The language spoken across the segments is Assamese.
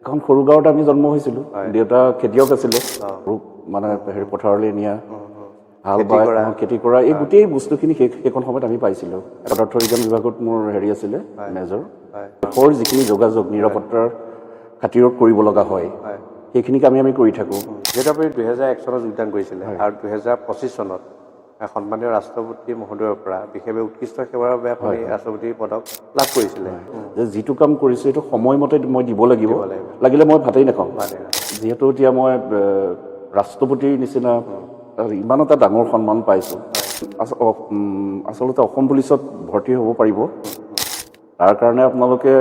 এখন সৰু গাঁৱত আমি জন্ম হৈছিলোঁ। দেউতা খেতিয়ক আছিলে, মানে হেৰি পথাৰলৈ নিয়া, হাল বাই খেতি কৰা, এই গোটেই বস্তুখিনি সেইখন সময়ত আমি পাইছিলোঁ। পদাৰ্থ বিজ্ঞান বিভাগত মোৰ হেৰি আছিলে, মেজৰ। দেশৰ যিখিনি যোগাযোগ নিৰাপত্তাৰ খাতিৰত কৰিব লগা হয়, সেইখিনি কামেই আমি কৰি থাকোঁ। যিহেতু আপুনি 2001 চনত যোগদান কৰিছিলে আৰু 2025 চনত সন্মানীয় ৰাষ্ট্ৰপতি মহোদয়ৰ পৰা বিশেষভাৱে উৎকৃষ্ট সেৱাৰ বাবে আপুনি ৰাষ্ট্ৰপতিৰ পদক লাভ কৰিছিলে। যে যিটো কাম কৰিছোঁ সেইটো সময়মতে মই দিব লাগিব, লাগিলে মই ভাতেই নাখাওঁ। যিহেতু এতিয়া মই ৰাষ্ট্ৰপতিৰ নিচিনা ইমান এটা ডাঙৰ সন্মান পাইছোঁ, আচলতে অসম পুলিচত ভৰ্তি হ'ব পাৰিব। তাৰ কাৰণে আপোনালোকে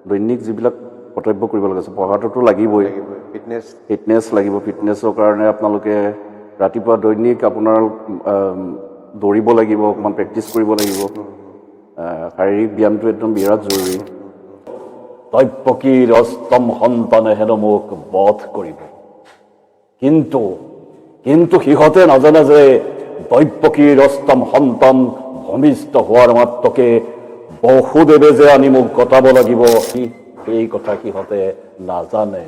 দৈনিক যিবিলাক কৰ্তব্য কৰিব লগা আছে, পঢ়াটোতো লাগিবই, ফিটনেছ লাগিব। ফিটনেছৰ কাৰণে আপোনালোকে ৰাতিপুৱা দৈনিক আপোনাৰ দৌৰিব লাগিব, অকণমান প্ৰেক্টিছ কৰিব লাগিব। শাৰীৰিক ব্যায়ামটো একদম বিৰাট জৰুৰী। দৈপকীৰ অষ্টম সন্তানে হেনো মোক বধ কৰিব, কিন্তু সিহঁতে নাজানে যে দৈপকীৰ অষ্টম সন্তান ভূমিষ্ঠ হোৱাৰ মাত্ৰকে বসুদেৱে যে আনি মোক গতাব লাগিব, সেই কথা সিহঁতে নাজানে।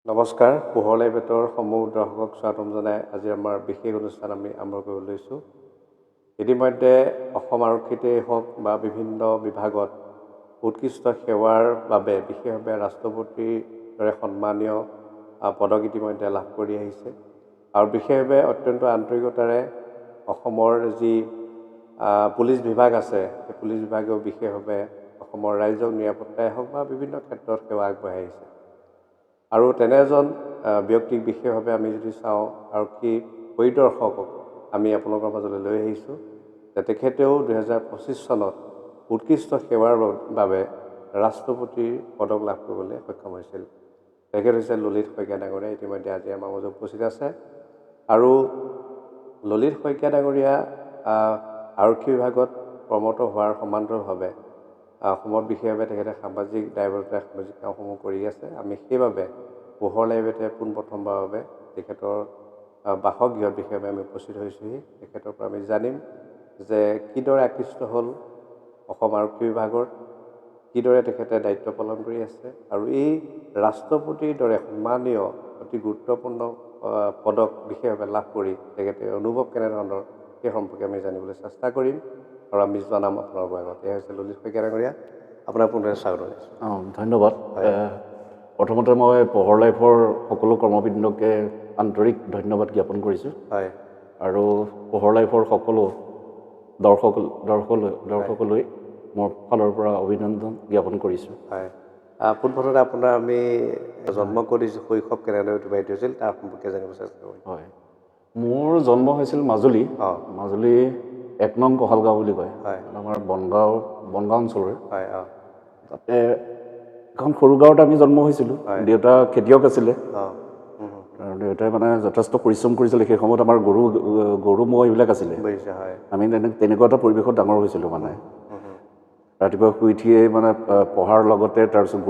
নমস্কাৰ, পোহৰ লাইভেটৰ সমূহ দৰ্শকক স্বাগতম জনাই আজি আমাৰ বিশেষ অনুষ্ঠান আমি আৰম্ভ কৰিব লৈছোঁ। ইতিমধ্যে অসম আৰক্ষীতেই হওক বা বিভিন্ন বিভাগত উৎকৃষ্ট সেৱাৰ বাবে বিশেষভাৱে ৰাষ্ট্ৰপতিৰ দৰে সন্মানীয় পদক ইতিমধ্যে লাভ কৰি আহিছে আৰু বিশেষভাৱে অত্যন্ত আন্তৰিকতাৰে অসমৰ যি পুলিচ বিভাগ আছে, সেই পুলিচ বিভাগেও বিশেষভাৱে অসমৰ ৰাইজক নিৰাপত্তাই হওক বা বিভিন্ন ক্ষেত্ৰত সেৱা আগবঢ়াই আহিছে। আৰু তেনে এজন ব্যক্তিক বিশেষভাৱে আমি যদি চাওঁ, আৰক্ষী পৰিদৰ্শকক আমি আপোনালোকৰ মাজলৈ লৈ আহিছোঁ, যে তেখেতেও 2025 চনত উৎকৃষ্ট সেৱাৰ বাবে ৰাষ্ট্ৰপতিৰ পদক লাভ কৰিবলৈ সক্ষম হৈছিল। তেখেত হৈছে ললিত শইকীয়া ডাঙৰীয়া। ইতিমধ্যে আজি আমাৰ মাজত উপস্থিত আছে আৰু ললিত শইকীয়া ডাঙৰীয়া আৰক্ষী বিভাগত কৰ্মৰত হোৱাৰ সমান্তৰালভাৱে অসমত বিশেষভাৱে তেখেতে সামাজিক দায়বদ্ধতাৰ সামাজিক কামসমূহ কৰি আছে। আমি সেইবাবে পোহৰ লাইভেটে পোনপ্ৰথমবাৰৰ বাবে তেখেতৰ বাসগৃহত বিশেষভাৱে আমি উপস্থিত হৈছোঁহি। তেখেতৰ পৰা আমি জানিম যে কিদৰে আকৃষ্ট হ'ল অসম আৰক্ষী বিভাগৰ, কিদৰে তেখেতে দায়িত্ব পালন কৰি আছে আৰু এই ৰাষ্ট্ৰপতিৰ দৰে সন্মানীয় অতি গুৰুত্বপূৰ্ণ পদক বিশেষভাৱে লাভ কৰি তেখেতে অনুভৱ কেনেধৰণৰ, সেই সম্পৰ্কে আমি জানিবলৈ চেষ্টা কৰিম আৰু আমি জনাম আপোনালোকৰ আগত। এয়া হৈছে ললিত শইকীয়া ডাঙৰীয়া, আপোনাৰ পুনৰাই স্বাগতম জনাইছোঁ। ধন্যবাদ। প্ৰথমতে মই পোহৰ লাইফৰ সকলো কৰ্মবৃন্দকে আন্তৰিক ধন্যবাদ জ্ঞাপন কৰিছোঁ। আৰু পোহৰ লাইফৰ সকলো দৰ্শকলৈ মোৰ ফালৰ পৰা অভিনন্দন জ্ঞাপন কৰিছোঁ। পোনপ্ৰথমতে আপোনাৰ আমি জন্ম ক'ত দিছোঁ, শৈশৱ কেনেদৰে অতিবাহিত হৈছিল তাৰ সম্পৰ্কে জানিব চেষ্টা কৰিম। মোৰ জন্ম হৈছিল মাজুলী। মাজুলী 1 নং কঁহালগাঁও বুলি কয়, আমাৰ বনগাঁও অঞ্চলৰে। তাতে এখন সৰু গাঁৱত আমি জন্ম হৈছিলোঁ। দেউতা খেতিয়ক আছিলে, দেউতাই মানে যথেষ্ট পৰিশ্ৰম কৰিছিলে। সেই সময়ত আমাৰ গৰু ম'হ এইবিলাক আছিলে। আমি তেনেকুৱা এটা পৰিৱেশত ডাঙৰ হৈছিলোঁ। মানে ৰাতিপুৱা শুই উঠিয়ে মানে পঢ়াৰ লগতে তাৰপিছত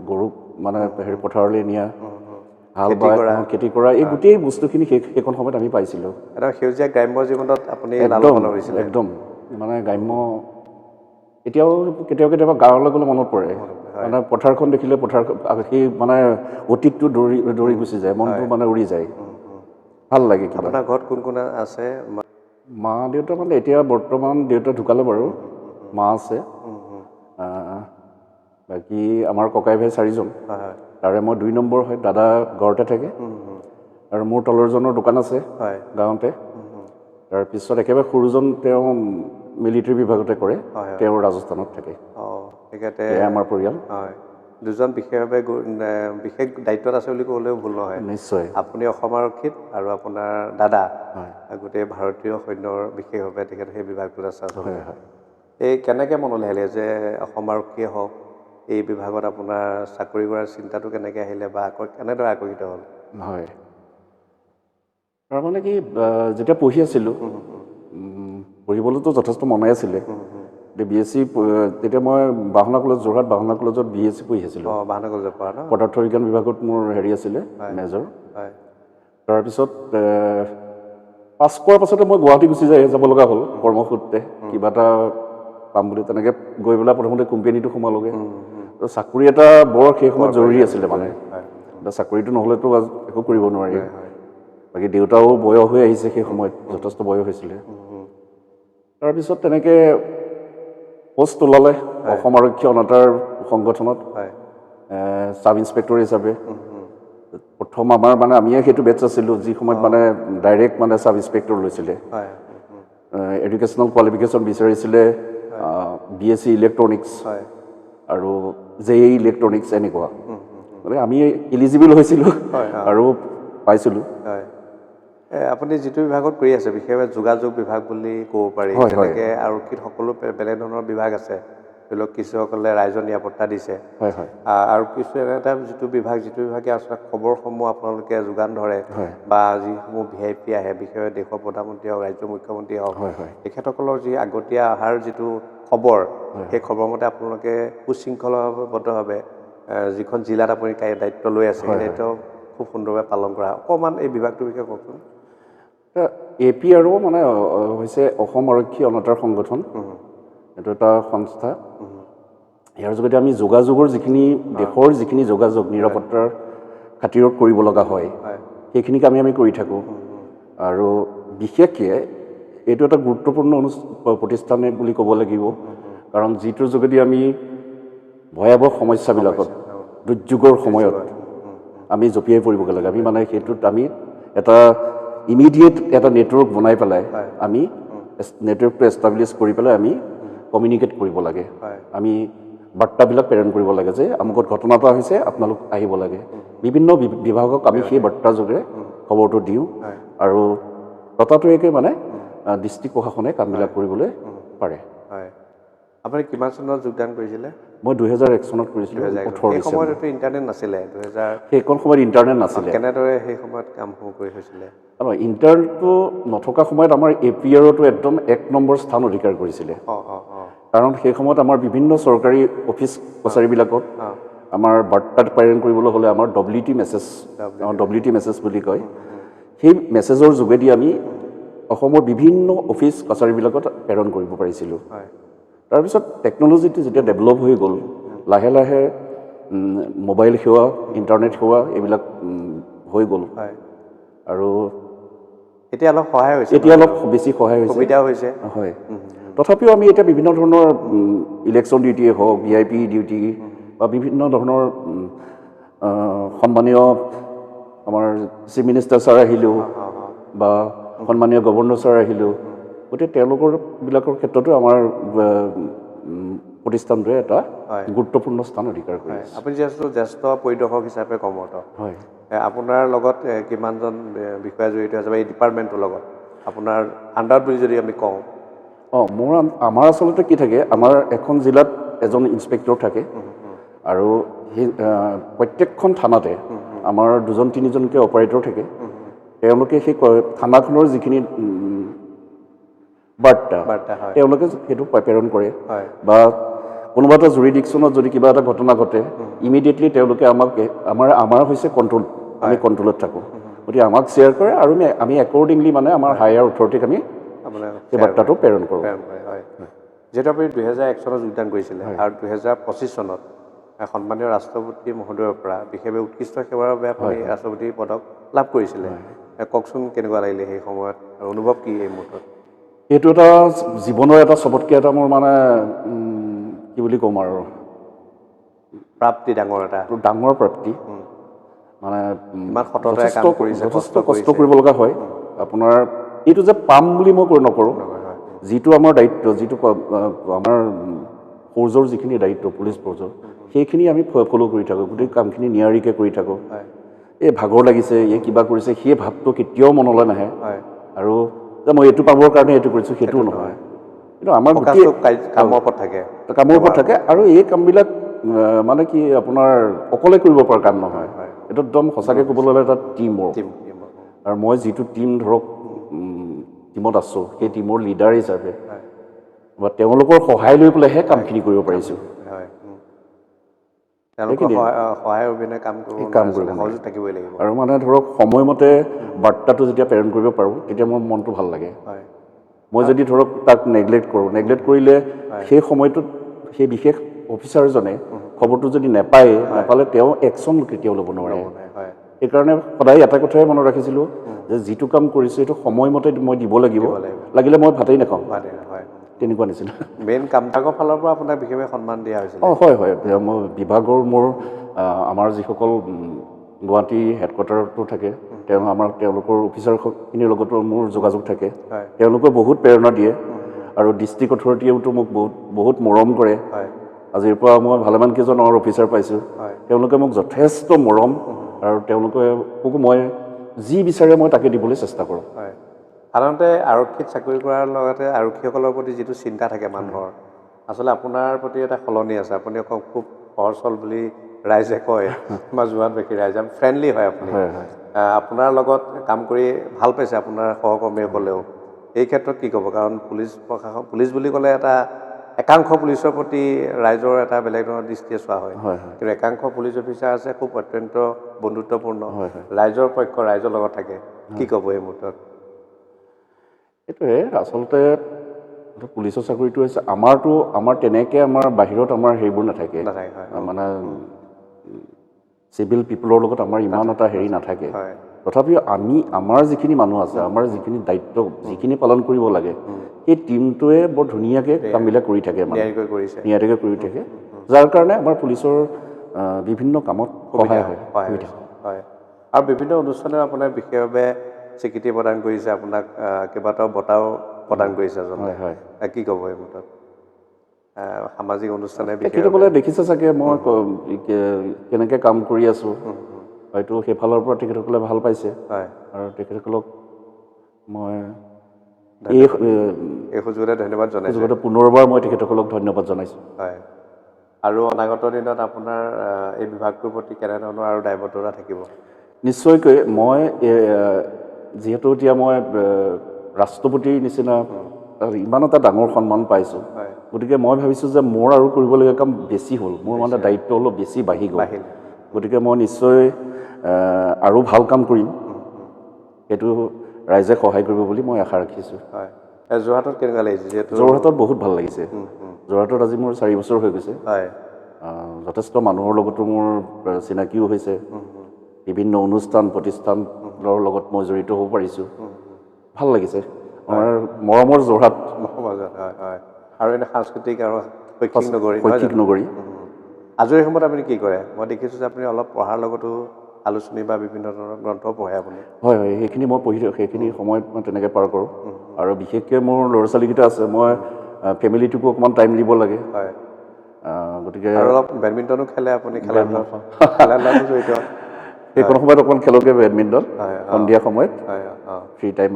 গৰুক মানে হেৰি পথাৰলৈ নিয়া, হাল বাই খেতি কৰা, এই গোটেই বস্তুখিনি সেইখন সময়ত আমি পাইছিলোঁ। সেউজীয়া গ্ৰাম্য জীৱনত আপুনি একদম মানে গ্ৰাম্য। এতিয়াও কেতিয়াবা গাঁৱলৈ গ'লে মনত পৰে, মানে পথাৰখন দেখিলে সেই মানে অতীতটো দৌৰি গুচি যায়, মনটো মানে উৰি যায়, ভাল লাগে। আপোনাৰ ঘৰত কোন কোন আছে? মা দেউতা মানে এতিয়া বৰ্তমান দেউতা ঢুকালে বাৰু, মা আছে। বাকী আমাৰ ককাই ভাই 4জন, তাৰে মই 2 নম্বৰ হয়। দাদা ঘৰতে থাকে আৰু মোৰ তলৰজনৰ দোকান আছে গাঁৱতে। তাৰপিছত একেবাৰে সৰুজন তেওঁ মিলিটাৰী বিভাগতে কৰে, তেওঁ ৰাজস্থানত থাকে। আমাৰ পৰিয়াল। দুজন বিশেষভাৱে বিশেষ দায়িত্বত আছে বুলি ক'লেও ভুল নহয়। নিশ্চয়। আপুনি অসম আৰক্ষীত আৰু আপোনাৰ দাদা হয় গোটেই ভাৰতীয় সৈন্যৰ বিশেষভাৱে তেখেত সেই বিভাগটোত আছে আচলতে। হয় হয় এই কেনেকৈ মনলৈ আহিলে যে অসম আৰক্ষীয়ে হওক এই বিভাগত আপোনাৰ চাকৰি কৰাৰ চিন্তাটো কেনেকৈ আহিলে বা কেনেদৰে আকৰ্ষিত হ'ল? হয় তাৰমানে কি যেতিয়া পঢ়ি আছিলোঁ পঢ়িবলৈতো যথেষ্ট মনে আছিলে। BSc তেতিয়া মই বাহনা কলেজ যোৰহাট বাহনা কলেজত BSc পঢ়ি আছিলোঁ। বাহনা কলেজৰ পৰা ন? পদাৰ্থ বিজ্ঞান বিভাগত মোৰ হেৰি আছিলে মেজৰ। হয় তাৰপিছত পাছ কৰাৰ পাছতে মই গুৱাহাটী গুচি যাব লগা হ'ল কৰ্মসূত্ৰে কিবা এটা পাম বুলি তেনেকৈ গৈ পেলাই প্ৰথমতে কোম্পানীটো সোমালোগৈ। তো চাকৰি এটা বৰ সেই সময়ত জৰুৰী আছিলে মানে চাকৰিটো নহ'লেতো একো কৰিব নোৱাৰি। বাকী দেউতাও বয়স হৈ আহিছে সেই সময়ত যথেষ্ট বয়স হৈছিলে। তাৰপিছত তেনেকৈ পোষ্ট ওলালে অসম আৰক্ষী অনাতাঁৰ সংগঠনত ছাব ইন্সপেক্টৰ হিচাপে। প্ৰথম আমাৰ মানে আমিয়ে সেইটো বেটছ আছিলোঁ যি সময়ত মানে ডাইৰেক্ট মানে ছাব ইন্সপেক্টৰ লৈছিলে। এডুকেশ্যনেল কোৱালিফিকেশ্যন বিচাৰিছিলে BSc ইলেক্ট্ৰনিক্স আৰু JEE ইলেক্ট্ৰনিক্স এনেকুৱা। মানে আমি এলিজিবল হৈছিলোঁ আৰু পাইছিলোঁ। আপুনি যিটো বিভাগত কৰি আছে বিশেষভাৱে যোগাযোগ বিভাগ বুলি ক'ব পাৰি। তেনেকৈ আৰক্ষীত সকলো বেলেগ ধৰণৰ বিভাগ আছে। ধৰি লওক কিছুসকলে ৰাইজৰ নিৰাপত্তা দিছে আৰু কিছু এনে এটা যিটো বিভাগে আচলতে খবৰসমূহ আপোনালোকে যোগান ধৰে বা যিসমূহ VIP আহে বিশেষভাৱে দেশৰ প্ৰধানমন্ত্ৰী হওক ৰাজ্যৰ মুখ্যমন্ত্ৰী হওক তেখেতসকলৰ যি আগতীয়া অহাৰ যিটো খবৰ সেই খবৰমতে আপোনালোকে সুশৃংখলবদ্ধভাৱে যিখন জিলাত আপুনি দায়িত্ব লৈ আছে সেই দায়িত্ব খুব সুন্দৰভাৱে পালন কৰা। অকণমান এই বিভাগটোৰ বিষয়ে কওকচোন। APR মানে হৈছে অসম আৰক্ষী অনাতাঁৰ সংগঠন। এইটো এটা সংস্থা। ইয়াৰ যোগেদি আমি যোগাযোগৰ যিখিনি দেশৰ যিখিনি যোগাযোগ নিৰাপত্তাৰ খাতিৰত কৰিব লগা হয় সেইখিনি কামে আমি কৰি থাকোঁ। আৰু বিশেষকৈ এইটো এটা গুৰুত্বপূৰ্ণ প্ৰতিষ্ঠান বুলি ক'ব লাগিব। কাৰণ যিটোৰ যোগেদি আমি ভয়াৱহ সমস্যাবিলাকত দুৰ্যোগৰ সময়ত আমি জঁপিয়াই পৰিবগৈ লাগে। আমি মানে সেইটোত আমি এটা ইমিডিয়েট এটা নেটৱৰ্ক বনাই পেলাই আমি নেটৱৰ্কটো এষ্টাব্লিছ কৰি পেলাই আমি কমিউনিকেট কৰিব লাগে। আমি বাৰ্তাবিলাক প্ৰেৰণ কৰিব লাগে যে আমুকত ঘটনা এটা হৈছে আপোনালোক আহিব লাগে। বিভিন্ন বিভাগক আমি সেই বাৰ্তাৰ যোগেৰে খবৰটো দিওঁ আৰু ততাতৈয়াকৈ মানে ডিষ্ট্ৰিক্ট প্ৰশাসনে কামবিলাক কৰিবলৈ পাৰে। আপুনি কিমান চনত যোগদান কৰিছিলে? মই 2001 চনত কৰিছিলোঁ। সেই সময়ত ইণ্টাৰনেট নাছিলে। সেইখন সময়ত ইণ্টাৰনেট নাছিলে। কেনেদৰে সেই সময়ত কামসমূহ কৰি হৈছিলে? ইণ্টাৰনেটটো নথকা সময়ত আমাৰ APRতো একদম 1 নম্বৰ স্থান অধিকাৰ কৰিছিলে। কাৰণ সেই সময়ত আমাৰ বিভিন্ন চৰকাৰী অফিচ কাছাৰীবিলাকত আমাৰ বাৰ্তা প্ৰেৰণ কৰিবলৈ হ'লে আমাৰ WT মেছেজ বুলি কয়। সেই মেছেজৰ যোগেদি আমি অসমৰ বিভিন্ন অফিচ কাছাৰীবিলাকত প্ৰেৰণ কৰিব পাৰিছিলোঁ। তাৰপিছত টেকন'লজিটো যেতিয়া ডেভেলপ হৈ গ'ল লাহে লাহে মোবাইল সেৱা ইণ্টাৰনেট সেৱা এইবিলাক হৈ গ'ল আৰু এতিয়া অলপ সহায় হৈছে। এতিয়া অলপ বেছি সহায় হৈছে, সুবিধা হৈছে। হয়। তথাপিও আমি এতিয়া বিভিন্ন ধৰণৰ ইলেকশ্যন ডিউটিয়ে হওক VIP ডিউটি বা বিভিন্ন ধৰণৰ সন্মানীয় আমাৰ চিফ মিনিষ্টাৰ ছাৰ আহিলেও বা সন্মানীয় গভৰ্ণৰ ছাৰ আহিলেও গতিকে তেওঁলোকৰবিলাকৰ ক্ষেত্ৰতো আমাৰ প্ৰতিষ্ঠানটোৱে এটা গুৰুত্বপূৰ্ণ স্থান অধিকাৰ কৰি আছে। আপুনি যিহেতু জ্যেষ্ঠ পৰিদৰ্শক হিচাপে কৰ্মৰত, হয়, আপোনাৰ লগত কিমানজন বিষয়া জড়িত আছে বা এই ডিপাৰ্টমেণ্টটোৰ লগত আপোনাৰ আণ্ডাৰত বুলি যদি আমি কওঁ? আমাৰ আচলতে কি থাকে, আমাৰ এখন জিলাত এজন ইন্সপেক্টৰ থাকে আৰু সেই প্ৰত্যেকখন থানাতে আমাৰ 2-3জনকৈ অপাৰেটৰ থাকে। তেওঁলোকে সেই থানাখনৰ যিখিনি বাৰ্তা তেওঁলোকে সেইটো প্ৰেৰণ কৰে বা কোনোবা এটা জুৰিডিকশ্যনত যদি কিবা এটা ঘটনা ঘটে ইমিডিয়েটলি তেওঁলোকে আমাৰ হৈছে কণ্ট্ৰল, আমি কণ্ট্ৰলত থাকোঁ। গতিকে আমাক শ্বেয়াৰ কৰে আৰু আমি একৰ্ডিংলি মানে আমাৰ হায়াৰ অথৰিটিক আমি সেই বাৰ্তাটো প্ৰেৰণ কৰোঁ। যিহেতু আপুনি 2001 চনত যোগদান কৰিছিলে আৰু 2025 চনত সন্মানীয় ৰাষ্ট্ৰপতি মহোদয়ৰ পৰা বিশেষভাৱে উৎকৃষ্ট সেৱাৰ বাবে আপুনি ৰাষ্ট্ৰপতি পদক লাভ কৰিছিলে। কওকচোন কেনেকুৱা লাগিলে সেই সময়ত আৰু অনুভৱ কি এই মুহূৰ্তত? এইটো এটা জীৱনৰ এটা চবতকৈ এটা মোৰ মানে কি বুলি ক'ম আৰু প্ৰাপ্তি, ডাঙৰ প্ৰাপ্তি। মানে যথেষ্ট কষ্ট কৰিব লগা হয়। আপোনাৰ এইটো যে পাম বুলি মই নকৰোঁ, যিটো আমাৰ দায়িত্ব, যিটো আমাৰ ফৌজৰ যিখিনি দায়িত্ব পুলিচ ফৌজৰ সেইখিনি আমি ফ'ল' কৰি থাকোঁ, গোটেই কামখিনি নিয়াৰিকৈ কৰি থাকোঁ। হয় এই ভাগৰ লাগিছে, এই কিবা কৰিছে, সেই ভাৱটো কেতিয়াও মনলৈ নাহে। হয় আৰু যে মই এইটো পাবৰ কাৰণে এইটো কৰিছোঁ সেইটোও নহয়। কিন্তু আমাৰ গোটেই কামৰ ওপৰত থাকে, কামৰ ওপৰত থাকে। আৰু এই কামবিলাক মানে কি আপোনাৰ অকলে কৰিব পৰা কাম নহয়, এইটো একদম সঁচাকৈ ক'বলৈ গ'লে এটা টিম ৱৰ্ক। আৰু মই যিটো টিম ধৰক টিমত আছোঁ, সেই টিমৰ লিডাৰ হিচাপে বা তেওঁলোকৰ সহায় লৈ পেলাইহে কামখিনি কৰিব পাৰিছোঁ। তেওঁলোকৰ সহায় অবিহনে কাম কৰিব সহযোগ থাকিবই লাগিব। আৰু মানে ধৰক সময়মতে বাৰ্তাটো যেতিয়া প্ৰেৰণ কৰিব পাৰোঁ, তেতিয়া মোৰ মনটো ভাল লাগে। মই যদি ধৰক তাক নেগলেক্ট কৰিলে সেই সময়টোত সেই বিশেষ অফিচাৰজনে খবৰটো যদি নাপালে তেওঁ একশ্যন কেতিয়াও ল'ব নোৱাৰে। সেইকাৰণে সদায় এটা কথাই মনত ৰাখিছিলোঁ যে যিটো কাম কৰিছোঁ সেইটো সময়মতে মই দিব লাগিব, লাগিলে মই ভাতেই নাখাওঁ, তেনেকুৱা নিচিনা। মেইন কামভাগৰ ফালৰ পৰা আপোনাক বিশেষভাৱে সন্মান দিয়া হৈছিল? হয় হয়, মই বিভাগৰ আমাৰ যিসকল গুৱাহাটী হেডকোৱাৰ্টাৰতো থাকে, তেওঁলোকৰ অফিচাৰখিনিৰ লগতো মোৰ যোগাযোগ থাকে। তেওঁলোকে বহুত প্ৰেৰণা দিয়ে আৰু ডিষ্ট্ৰিক্ট অথৰিটিয়েওতো মোক বহুত মৰম কৰে। আজিৰ পৰা মই ভালেমান কেইজন অফিচাৰ পাইছোঁ, তেওঁলোকে মোক যথেষ্ট মৰম আৰু তেওঁলোকে মই যি বিচাৰে মই তাকে দিবলৈ চেষ্টা কৰোঁ। সাধাৰণতে আৰক্ষীত চাকৰি কৰাৰ লগতে আৰক্ষীসকলৰ প্ৰতি যিটো চিন্তা থাকে মানুহৰ, আচলতে আপোনাৰ প্ৰতি এটা সলনি আছে। আপুনি খুব সহজ-সৰল বুলি ৰাইজে কয় বা যোৱাতবাসী ৰাইজে ফ্ৰেণ্ডলি হয় আপুনি। আপোনাৰ লগত কাম কৰি ভাল পাইছে আপোনাৰ সহকৰ্মীসকলেও। এই ক্ষেত্ৰত কি ক'ব? কাৰণ পুলিচ বুলি ক'লে এটা একাংশ পুলিচৰ প্ৰতি ৰাইজৰ এটা বেলেগ ধৰণৰ দৃষ্টিয়ে চোৱা হয়, কিন্তু একাংশ পুলিচ অফিচাৰ আছে খুব অত্যন্ত বন্ধুত্বপূৰ্ণ, ৰাইজৰ লগত থাকে। কি ক'ব এই মুহূৰ্তত? সেইটোৱে আচলতে পুলিচৰ চাকৰিটো হৈছে আমাৰ তেনেকৈ আমাৰ বাহিৰত আমাৰ সেইবোৰ নাথাকে, মানে চিভিল পিপুলৰ লগত আমাৰ ইমান এটা হেৰি নাথাকে। তথাপিও আমাৰ যিখিনি মানুহ আছে, আমাৰ যিখিনি দায়িত্ব যিখিনি পালন কৰিব লাগে, সেই টিমটোৱে বৰ ধুনীয়াকৈ কামবিলাক কৰি থাকে, নিয়াৰিকৈ কৰি থাকে, যাৰ কাৰণে আমাৰ পুলিচৰ বিভিন্ন কামত সহায় হয়। আৰু বিভিন্ন অনুষ্ঠানেও আপোনাক বিশেষভাৱে স্বীকৃতি প্ৰদান কৰিছে, আপোনাক কেইবাটাও বঁটাও প্ৰদান কৰিছে। কি ক'ব এই মুহূৰ্তত? সামাজিক অনুষ্ঠানে তেখেতসকলে দেখিছে চাগে মই কেনেকৈ কাম কৰি আছোঁ, হয়তো সেইফালৰ পৰা তেখেতসকলে ভাল পাইছে। আৰু তেখেতসকলক মই এই সুযোগতে ধন্যবাদ জনাইছোঁ। পুনৰবাৰ মই তেখেতসকলক ধন্যবাদ জনাইছোঁ। আৰু অনাগত দিনত আপোনাৰ এই বিভাগটোৰ প্ৰতি কেনেধৰণৰ আৰু দায়বদ্ধতা থাকিব? নিশ্চয়কৈ মই যিহেতু এতিয়া মই ৰাষ্ট্ৰপতিৰ নিচিনা ইমান এটা ডাঙৰ সন্মান পাইছোঁ, গতিকে মই ভাবিছোঁ যে মোৰ আৰু কৰিবলগীয়া কাম বেছি হ'ল, মোৰ মানে দায়িত্ব অলপ বেছি বাঢ়ি গ'ল। গতিকে মই নিশ্চয় আৰু ভাল কাম কৰিম, সেইটো ৰাইজে সহায় কৰিব বুলি মই আশা ৰাখিছোঁ। যোৰহাটত কেনেকুৱা লাগিছে? যোৰহাটত বহুত ভাল লাগিছে। যোৰহাটত আজি মোৰ 4 বছৰ হৈ গৈছে। যথেষ্ট মানুহৰ লগতো মোৰ চিনাকিও হৈছে, বিভিন্ন অনুষ্ঠান প্ৰতিষ্ঠানৰ লগত মই জড়িত হ'ব পাৰিছোঁ, ভাল লাগিছে। আমাৰ মৰমৰ যোৰহাট। আৰু এনে সাংস্কৃতিক আৰু শৈক্ষিক নগৰী। আজৰি সময়ত আপুনি কি কৰে? মই দেখিছোঁ যে আপুনি অলপ পঢ়াৰ লগতো আলোচনী বা বিভিন্ন ধৰণৰ গ্ৰন্থও পঢ়ে আপুনি। হয়, সেইখিনি মই সেইখিনি সময়ত মই তেনেকৈ পাৰ কৰোঁ। আৰু বিশেষকৈ মোৰ ল'ৰা ছোৱালীকেইটা আছে, মই ফেমিলিটোকো অকণমান টাইম দিব লাগে। গতিকে অলপ বেডমিণ্টনো খেলে আপুনি? খেলাৰ জড়িত সেইখন সময়ত অকণমান খেলোগৈ বেডমিণ্টন, সন্ধিয়া সময়ত ফ্ৰী টাইম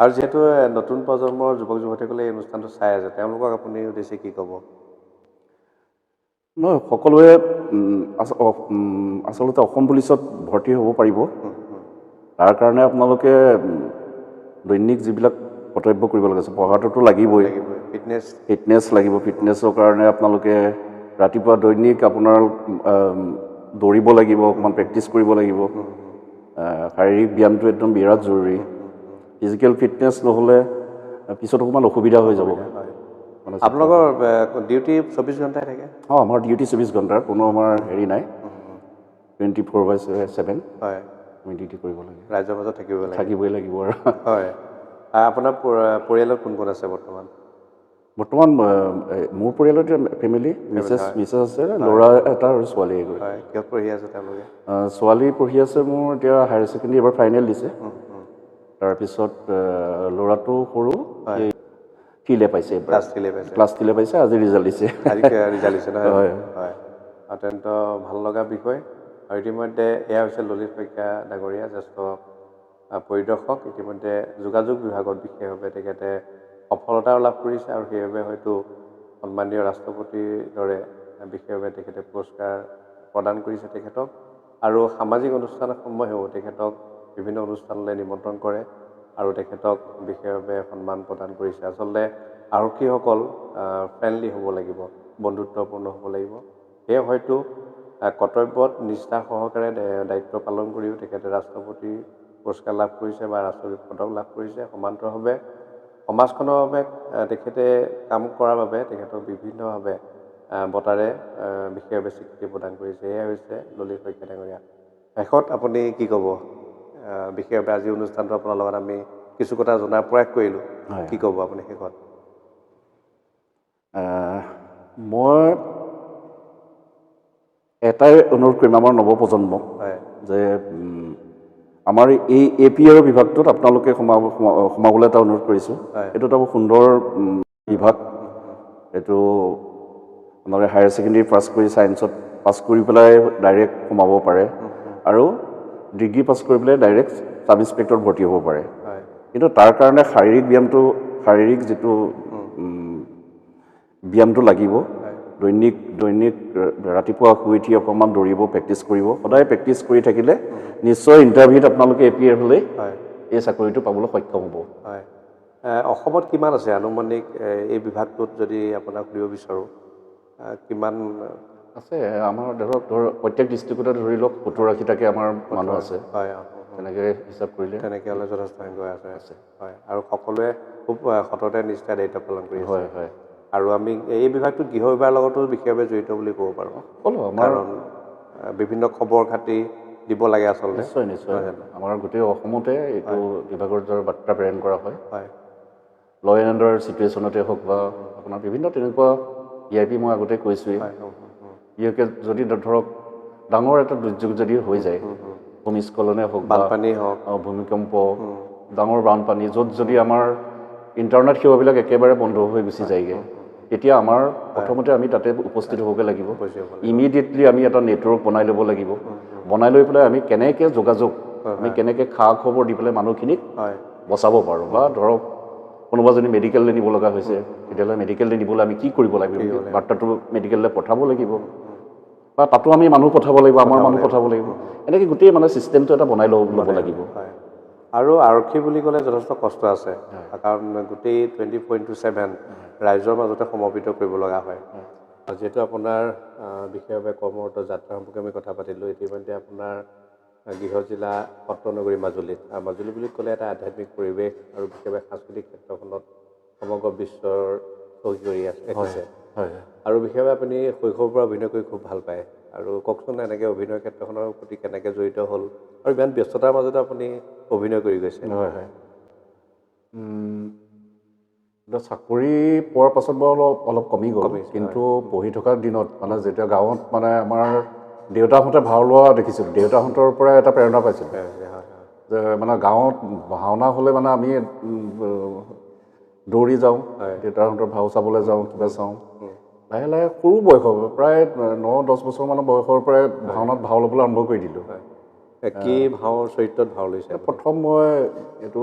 আৰু যিহেতু নতুন প্ৰজন্মৰ যুৱক যুৱতীসকলে এই অনুষ্ঠানটো চাই আছে, তেওঁলোকক আপুনি উদ্দেশ্যে কি ক'ব? নহয়, সকলোৱে আচলতে অসম পুলিচত ভৰ্তি হ'ব পাৰিব। তাৰ কাৰণে আপোনালোকে দৈনিক যিবিলাক কৰ্তব্য কৰিব লাগে, পঢ়াটোতো লাগিবই, ফিটনেছ লাগিব। ফিটনেছৰ কাৰণে আপোনালোকে ৰাতিপুৱা দৈনিক আপোনাৰ দৌৰিব লাগিব, অকণমান প্ৰেক্টিছ কৰিব লাগিব। শাৰীৰিক ব্যায়ামটো একদম বিৰাট জৰুৰী। ফিজিকেল ফিটনেছ নহ'লে পিছত অকণমান অসুবিধা হৈ যাব। আপোনালোকৰ ডিউটি 24 ঘণ্টাই থাকে? আমাৰ ডিউটি 24 ঘণ্টাৰ, কোনো আমাৰ হেৰি নাই, 24/7 আমি ডিউটি কৰিব লাগে। ৰাইজৰ মাজত থাকিবই লাগিব আৰু। আপোনাৰ পৰিয়ালত কোন কোন আছে বৰ্তমান? বৰ্তমান মোৰ পৰিয়ালত ফেমিলি, মিছেছ আছে, ল'ৰা এটা আৰু ছোৱালী এগৰাকী। কিহত পঢ়ি আছে তেওঁলোকে? ছোৱালী পঢ়ি আছে মোৰ এতিয়া হায়াৰ ছেকেণ্ডেৰী এবাৰ ফাইনেল দিছে। তাৰপিছত ল'ৰাটো সৰু, 3 পাইছে ক্লাছ 3 পাইছে ক্লাছ 3 পাইছে আজি ৰিজাল্ট দিছে আজি ৰিজাল্ট দিছে নহয় হয় হয় অত্যন্ত ভাল লগা বিষয় আৰু ইতিমধ্যে এয়া হৈছে ললিত শইকীয়া ডাঙৰীয়া জ্যেষ্ঠ পৰিদৰ্শক ইতিমধ্যে যোগাযোগ বিভাগত বিশেষভাৱে তেখেতে সফলতাও লাভ কৰিছে আৰু সেইবাবে হয়তো সন্মানীয় ৰাষ্ট্ৰপতিৰ দৰে বিশেষভাৱে তেখেতে পুৰস্কাৰ প্ৰদান কৰিছে তেখেতক আৰু সামাজিক অনুষ্ঠানসমূহেও তেখেতক বিভিন্ন অনুষ্ঠানলৈ নিমন্ত্ৰণ কৰে আৰু তেখেতক বিশেষভাৱে সন্মান প্ৰদান কৰিছে আচলতে আৰক্ষীসকল ফ্ৰেণ্ডলি হ'ব লাগিব বন্ধুত্বপূৰ্ণ হ'ব লাগিব সেয়ে হয়তো কৰ্তব্যত নিষ্ঠা সহকাৰে দায়িত্ব পালন কৰিও তেখেতে ৰাষ্ট্ৰপতিৰ পুৰস্কাৰ লাভ কৰিছে বা ৰাষ্ট্ৰপতি পদক লাভ কৰিছে সমান্তৰালভাৱে সমাজখনৰ বাবে তেখেতে কাম কৰাৰ বাবে তেখেতক বিভিন্নভাৱে বঁটাৰে বিশেষভাৱে স্বীকৃতি প্ৰদান কৰিছে এয়াই হৈছে ললিত শইকীয়া ডাঙৰীয়া শেষত আপুনি কি ক'ব বিশেষভাৱে আজি অনুষ্ঠানটো আপোনাৰ লগত আমি কিছু কথা জনাৰ প্ৰয়াস কৰিলোঁ কি ক'ব আপুনি শেষত মই এটাই অনুৰোধ কৰিম আমাৰ নৱপ্ৰজন্মক যে আমাৰ এই APR বিভাগটোত আপোনালোকে সোমাবলৈ এটা অনুৰোধ কৰিছোঁ এইটো এটা সুন্দৰ বিভাগ এইটো আপোনালোকে হায়াৰ ছেকেণ্ডেৰী পাছ কৰি ছায়েন্সত পাছ কৰি পেলাই ডাইৰেক্ট সোমাব পাৰে আৰু ডিগ্ৰী পাছ কৰি পেলাই ডাইৰেক্ট ছাব ইন্সপেক্টৰত ভৰ্তি হ'ব পাৰে কিন্তু তাৰ কাৰণে শাৰীৰিক যিটো ব্যায়ামটো লাগিব দৈনিক ৰাতিপুৱা শুই উঠি অকণমান দৌৰিব প্ৰেক্টিছ কৰিব সদায় প্ৰেক্টিছ কৰি থাকিলে নিশ্চয় ইণ্টাৰভিউত আপোনালোকে APR হ'লে এই চাকৰিটো পাবলৈ সক্ষম হ'ব অসমত কিমান আছে আনুমানিক এই বিভাগটোত যদি আপোনাক সুধিব বিচাৰোঁ কিমান আছে আমাৰ ধৰক প্ৰত্যেক ডিষ্ট্ৰিক্টতে ধৰি লওক 70-80টাকৈ আমাৰ মানুহ আছে তেনেকৈ হিচাপ কৰিলে তেনেকৈ হ'লে যথেষ্ট সংখ্যক আছে হয় আৰু সকলোৱে খুব সততে নিষ্ঠাৰে দায়িত্ব পালন কৰি আছে হয় আৰু আমি এই বিভাগটোত গৃহ বিভাগৰ লগতো বিশেষভাৱে জড়িত বুলি ক'ব পাৰোঁ কাৰণ বিভিন্ন খবৰ খাতি দিব লাগে আচলতে নিশ্চয় আমাৰ গোটেই অসমতে এইটো বিভাগৰ দ্বাৰা বাৰ্তা প্ৰেৰণ কৰা হয় ল এণ্ড অৰ্ডাৰ চিটুৱেশ্যনতে হওক বা আপোনাৰ বিভিন্ন তেনেকুৱা EIP মই আগতে কৈছোঁৱেই ইয়াকে যদি ধৰক ডাঙৰ এটা দুৰ্যোগ যদি হৈ যায় ভূমিস্খলনে হওক বানপানী হওক ভূমিকম্প ডাঙৰ বানপানী য'ত যদি আমাৰ ইণ্টাৰনেট সেৱাবিলাক একেবাৰে বন্ধ হৈ গুচি যায়গৈ তেতিয়া আমাৰ প্ৰথমতে আমি তাতে উপস্থিত হ'বগৈ লাগিব ইমিডিয়েটলি আমি এটা নেটৱৰ্ক বনাই ল'ব লাগিব বনাই লৈ পেলাই আমি কেনেকৈ যোগাযোগ আমি কেনেকৈ খা খবৰ দি পেলাই মানুহখিনিক বচাব পাৰোঁ বা ধৰক কোনোবা যদি মেডিকেললৈ নিব লগা হৈছে তেতিয়াহ'লে মেডিকেললৈ নিবলৈ আমি কি কৰিব লাগিব বাৰ্তাটো মেডিকেললৈ পঠাব লাগিব বা তাতো আমি মানুহ পঠাব লাগিব আমাৰ মানুহ পঠাব লাগিব এনেকৈ গোটেই মানে ছিষ্টেমটো এটা বনাই ল'ব লাগিব আৰু আৰক্ষী বুলি ক'লে যথেষ্ট কষ্ট আছে কাৰণ গোটেই 24/7 ৰাইজৰ মাজতে সমৰ্পিত কৰিব লগা হয় যিহেতু আপোনাৰ বিশেষভাৱে কৰ্মৰত যাত্ৰা সম্পৰ্কে আমি কথা পাতিলোঁ ইতিমধ্যে আপোনাৰ গৃহ জিলা সত্ৰনগৰী মাজুলীত মাজুলী বুলি ক'লে এটা আধ্যাত্মিক পৰিৱেশ আৰু বিশেষভাৱে সাংস্কৃতিক ক্ষেত্ৰখনত সমগ্ৰ বিশ্বৰ চহী কৰি আছে আৰু বিশেষভাৱে আপুনি শৈশৱৰ পৰা অভিনয় কৰি খুব ভাল পায় আৰু কওকচোন এনেকৈ অভিনয় ক্ষেত্ৰখনৰ প্ৰতি কেনেকৈ জড়িত হ'ল আৰু ইমান ব্যস্ততাৰ মাজতে আপুনি অভিনয় কৰি গৈছে চাকৰি পোৱাৰ পাছত বাৰু অলপ কমি গ'ল কিন্তু পঢ়ি থকাৰ দিনত মানে যেতিয়া গাঁৱত মানে আমাৰ দেউতাহঁতে ভাও লোৱা দেখিছিলোঁ দেউতাহঁতৰ পৰা এটা প্ৰেৰণা পাইছিলোঁ যে মানে গাঁৱত ভাওনা হ'লে মানে আমি দৌৰি যাওঁ দেউতাহঁতৰ ভাও চাবলৈ যাওঁ কিবা চাওঁ লাহে লাহে সৰু বয়সৰ প্ৰায় 9-10 বছৰমানৰ বয়সৰ পৰাই ভাওনাত ভাও ল'বলৈ আৰম্ভ কৰি দিলোঁ কি ভাওৰ চৰিত্ৰত ভাও লৈছে প্ৰথম মই এইটো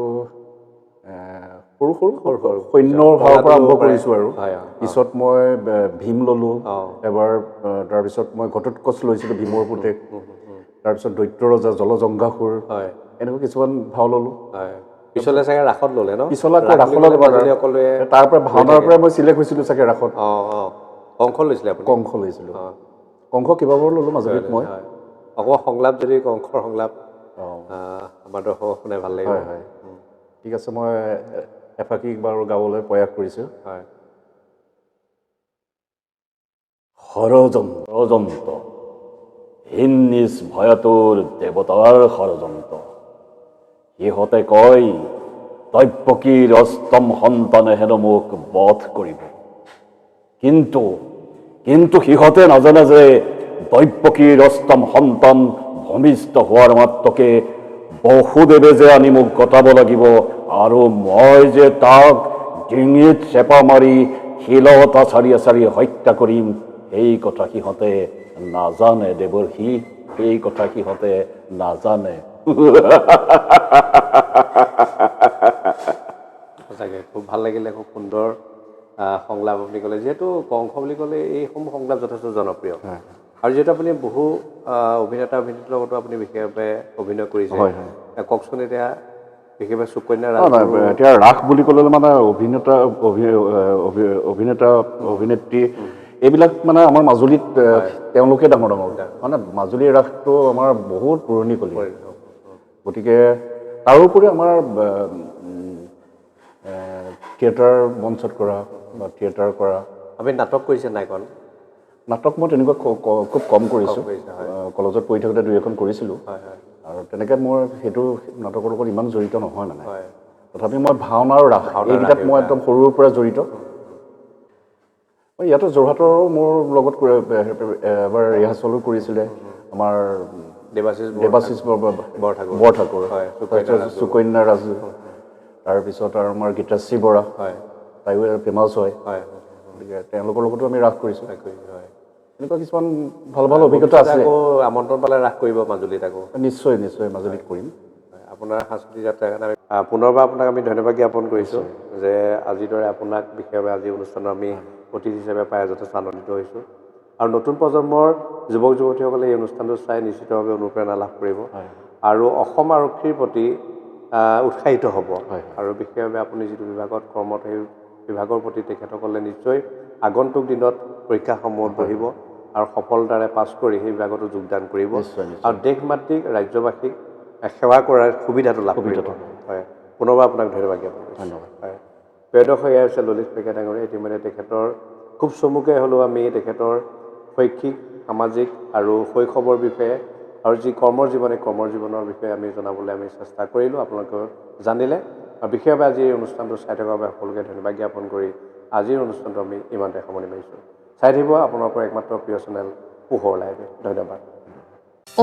সৰু সৈন্যৰ ভাওৰ পৰা আৰম্ভ কৰিছোঁ আৰু পিছত মই ভীম ল'লোঁ এবাৰ তাৰপিছত মই ঘটোৎকচ লৈছিলোঁ ভীমৰ পুতেক তাৰপিছত দৈত্য ৰজা জলজংঘাসুৰ এনেকুৱা কিছুমান ভাও ল'লোঁ পিছলৈ চাগে ৰাসত ল'লে ন পিছলৈ তাৰ পৰা ভাওনাৰ পৰাই মই চিলেক্ট হৈছিলোঁ চাগে ৰাসত কংস লৈছিলে আপুনি কংস লৈছিলোঁ কংস কেইবাবাৰো ল'লোঁ মাজুলীত মই অকণমান সংলাপ যদি কংসৰ সংলাপ আমাৰ দৰ্শক শুনাই ভাল লাগিব ঠিক আছে মই এফাকি বাৰু গাবলৈ প্ৰয়াস কৰিছোঁ ষড়যন্ত্ৰ হীন নিজ ভয়টোৰ দেৱতাৰ ষড়যন্ত্ৰ সিহঁতে কয় দৈৱকীৰ অষ্টম সন্তানে হেনো মোক বধ কৰিব কিন্তু সিহঁতে নাজানে যে দৈৱকীৰ অষ্টম সন্তান ভূমিষ্ঠ হোৱাৰ মাত্ৰকে বসুদেৱে যে আনি মোক গতাব লাগিব আৰু মই যে তাক ডিঙিত চেপা মাৰি শিলতা চাৰি চাৰি হত্যা কৰিম, এই কথা সিহঁতে নাজানে দেৱৰ্ষি, এই কথা সিহঁতে নাজানে। সঁচাকৈ খুব ভাল লাগিলে, খুব সুন্দৰ সংলাপ আপুনি ক'লে। যিহেতু কংস বুলি ক'লে এইসমূহ সংলাপ যথেষ্ট জনপ্ৰিয়, আৰু যিহেতু আপুনি বহু অভিনেতা অভিনেত্ৰীৰ লগতো আপুনি বিশেষভাৱে অভিনয় কৰিছে, কওকচোন এতিয়া বিশেষভাৱে সুকন্যা এতিয়া ৰাস বুলি ক'লে মানে অভিনেতা অভিনেত্ৰী এইবিলাক মানে আমাৰ মাজুলীত তেওঁলোকে ডাঙৰ ডাঙৰ, মানে মাজুলীৰ ৰাসটো আমাৰ বহুত পুৰণি কলি। গতিকে তাৰোপৰি আমাৰ থিয়েটাৰ মঞ্চত কৰা বা থিয়েটাৰ কৰা। আপুনি নাটক কৰিছে নাই কল? নাটক মই তেনেকুৱা খুব কম কৰিছোঁ, কলেজত পঢ়ি থাকোঁতে 2-এখন কৰিছিলোঁ, আৰু তেনেকৈ মই সেইটো নাটকৰ লগত ইমান জড়িত নহয় মানে। তথাপি মই ভাওনা আৰু ৰাস এইকেইটাত মই একদম সৰুৰ পৰা জড়িত। ইয়াতে যোৰহাটৰো মোৰ লগত এবাৰ ৰিহাৰ্চলো কৰিছিলে আমাৰ দেৱাশিষ বৰঠাকুৰ, সুকন্যা ৰাজু, তাৰপিছত আৰু আমাৰ গীতাশ্ৰী বৰা, তাইও ফেমাছ হয়। গতিকে তেওঁলোকৰ লগতো আমি ৰাস কৰিছোঁ। এনেকুৱা কিছুমান ভাল ভাল অভিজ্ঞতা আছে। আমন্ত্ৰণ পালে ৰাস কৰিব মাজুলীত আকৌ? নিশ্চয় নিশ্চয় মাজুলীত কৰিম। আপোনাৰ সাংস্কৃতিক যাত্ৰাৰ কাৰণে পুনৰবাৰ আপোনাক আমি ধন্যবাদ জ্ঞাপন কৰিছোঁ যে আজিৰ দৰে আপোনাক বিশেষভাৱে আজি অনুষ্ঠানত আমি অতিথি হিচাপে পাই যথেষ্ট আনন্দিত হৈছোঁ। আৰু নতুন প্ৰজন্মৰ যুৱক যুৱতীসকলে এই অনুষ্ঠানটো চাই নিশ্চিতভাৱে অনুপ্ৰেৰণা লাভ কৰিব আৰু অসম আৰক্ষীৰ প্ৰতি উৎসাহিত হ'ব। আৰু বিশেষভাৱে আপুনি যিটো বিভাগত কৰ্মত, সেই বিভাগৰ প্ৰতি তেখেতসকলে নিশ্চয় আগন্তুক দিনত পৰীক্ষাসমূহত বহিব আৰু সফলতাৰে পাছ কৰি সেই বিভাগতো যোগদান কৰিব আৰু দেশ মাতৃক ৰাজ্যবাসীক সেৱা কৰাৰ সুবিধাটো লাভ কৰিব। হয়, পুনৰবাৰ আপোনাক ধন্যবাদ জ্ঞাপন কৰিছোঁ। ধন্যবাদ। হয়, প্ৰিয় দৰ্শক, এয়া হৈছে ললিত শইকীয়া ডাঙৰীয়া। ইতিমধ্যে তেখেতৰ খুব চমুকৈ হ'লেও আমি তেখেতৰ শৈক্ষিক, সামাজিক আৰু শৈশৱৰ বিষয়ে আৰু যি কৰ্মৰ জীৱনৰ বিষয়ে আমি জনাবলৈ আমি চেষ্টা কৰিলোঁ, আপোনালোকে জানিলে। আৰু বিশেষভাৱে আজি এই অনুষ্ঠানটো চাই থকাৰ বাবে সকলোকে ধন্যবাদ জ্ঞাপন কৰি আজিৰ অনুষ্ঠানটো আমি ইমানতে সামৰণি মাৰিছোঁ। চাই থাকিব আপোনালোকৰ একমাত্ৰ প্ৰিয় চেনেল পোহৰ লাইভে। ধন্যবাদ।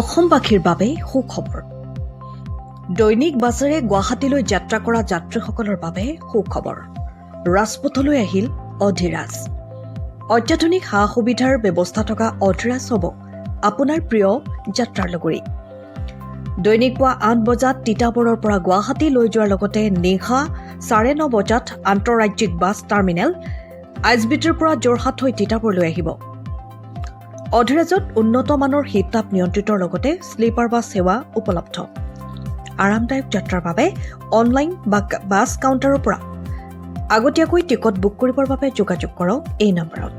অসমবাসীৰ বাবে সুখবৰ। দৈনিক বাছেৰে গুৱাহাটীলৈ যাত্ৰা কৰা যাত্ৰীসকলৰ বাবে সুখবৰ। ৰাজপথলৈ আহিল অধিৰাজ। অত্যাধুনিক সা সুবিধাৰ ব্যৱস্থা থকা অধিৰাজ হ'ব আপোনাৰ প্ৰিয় যাত্ৰাৰ লগৰী। দৈনিক পুৱা 8 বজাত তিতাবৰৰ পৰা গুৱাহাটী লৈ যোৱাৰ লগতে নিশা 9:30 বজাত আন্তঃৰাজ্যিক বাছ টাৰ্মিনেল আইএছবিটিৰ পৰা যোৰহাট হৈ তিতাবৰলৈ আহিব। অধিৰাজত উন্নত মানৰ শীততাপ নিয়ন্ত্ৰিতৰ লগতে শ্লিপাৰ বাছ সেৱা উপলব্ধ। আৰামদায়ক যাত্ৰাৰ বাবে অনলাইন বা বাছ কাউণ্টাৰৰ পৰা আগতীয়াকৈ টিকট বুক কৰিবৰ বাবে যোগাযোগ কৰক এই নম্বৰত।